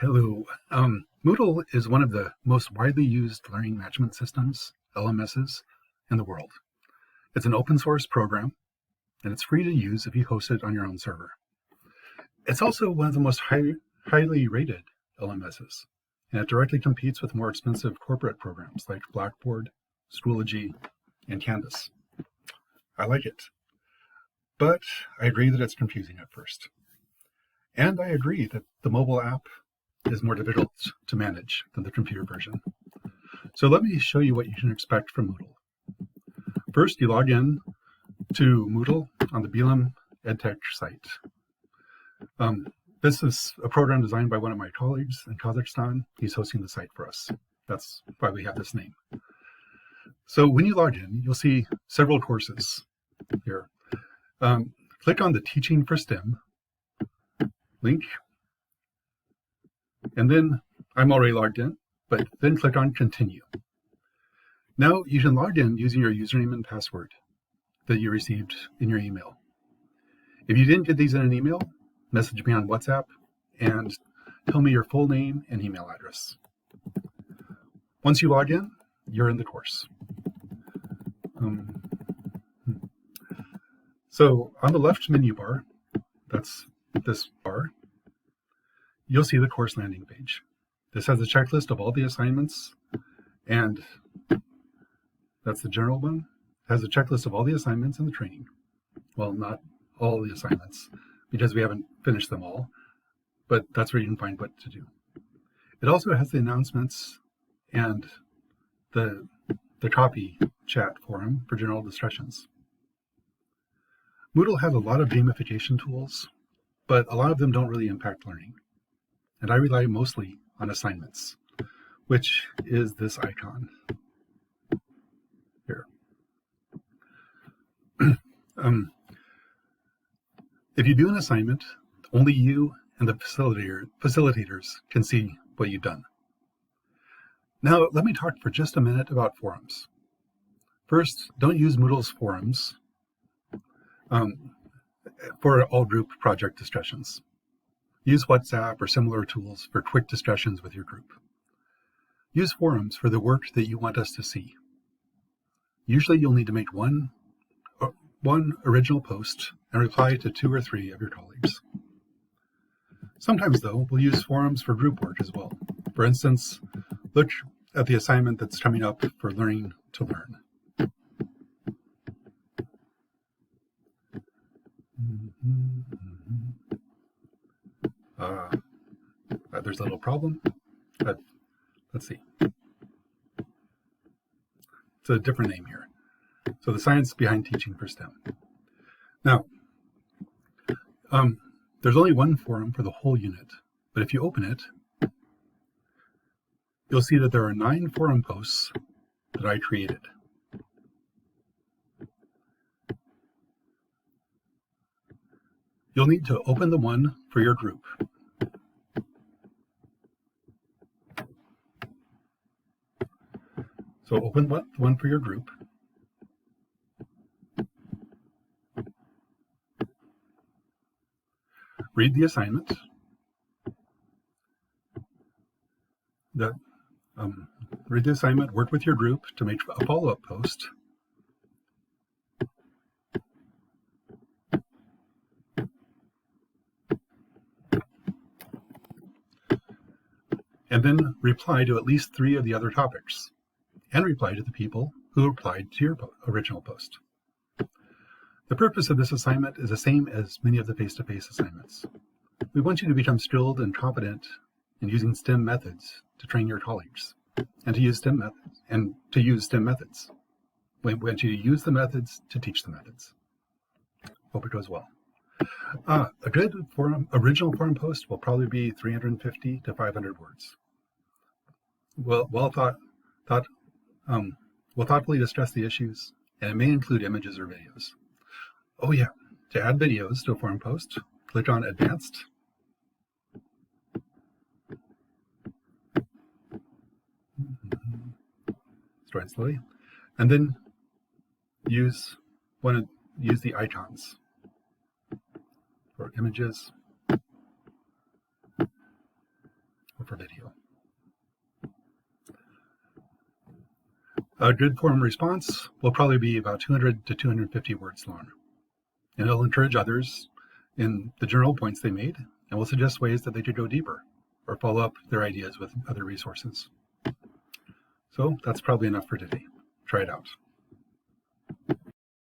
Hello. Moodle is one of the most widely used learning management systems, LMSs, in the world. It's an open source program, and it's free to use if you host it on your own server. It's also one of the most highly rated LMSs, and it directly competes with more expensive corporate programs like Blackboard, Schoology, and Canvas. I like it, but I agree that it's confusing at first. And I agree that the mobile app is more difficult to manage than the computer version. So let me show you what you can expect from Moodle. First, you log in to Moodle on the Bilam EdTech site. This is a program designed by one of my colleagues in Kazakhstan. He's hosting the site for us. That's why we have this name. So when you log in, you'll see several courses here. Click on the Teaching for STEM link. And then I'm already logged in, but then click on Continue. Now you can log in using your username and password that you received in your email. If you didn't get these in an email, message me on WhatsApp and tell me your full name and email address. Once you log in, you're in the course. So on the left menu bar, that's this bar, you'll see the course landing page. This has a checklist of all the assignments, and that's the general one. It has a checklist of all the assignments and the training. Well, not all the assignments, because we haven't finished them all, but that's where you can find what to do. It also has the announcements and the copy chat forum for general discussions. Moodle has a lot of gamification tools, but a lot of them don't really impact learning. And I rely mostly on assignments, which is this icon here. If you do an assignment, only you and the facilitators can see what you've done. Now, let me talk for just a minute about forums. First, don't use Moodle's forums for all group project discussions. Use WhatsApp or similar tools for quick discussions with your group. Use forums for the work that you want us to see. Usually you'll need to make one original post and reply to 2 or 3 of your colleagues. Sometimes, though, we'll use forums for group work as well. For instance, look at the assignment that's coming up for Learning to Learn. There's a little problem, but let's see. It's a different name here. So the science behind teaching for STEM. Now, there's only one forum for the whole unit, but if you open it, you'll see that there are 9 forum posts that I created. You'll need to open the one for your group. So open one for your group. Read the assignment. Read the assignment, work with your group to make a follow-up post. And then reply to at least 3 of the other topics, and reply to the people who replied to your original post. The purpose of this assignment is the same as many of the face-to-face assignments. We want you to become skilled and competent in using STEM methods to train your colleagues, and to use STEM methods. We want you to use the methods to teach the methods. Hope it goes well. A good original forum post will probably be 350 to 500 words. We'll thoughtfully discuss the issues, and it may include images or videos. Oh yeah, to add videos to a forum post, click on Advanced. It's going slowly. And then use the icons for images. for video. A good form response will probably be about 200 to 250 words long. And it'll encourage others in the general points they made, and will suggest ways that they could go deeper or follow up their ideas with other resources. So that's probably enough for today. Try it out.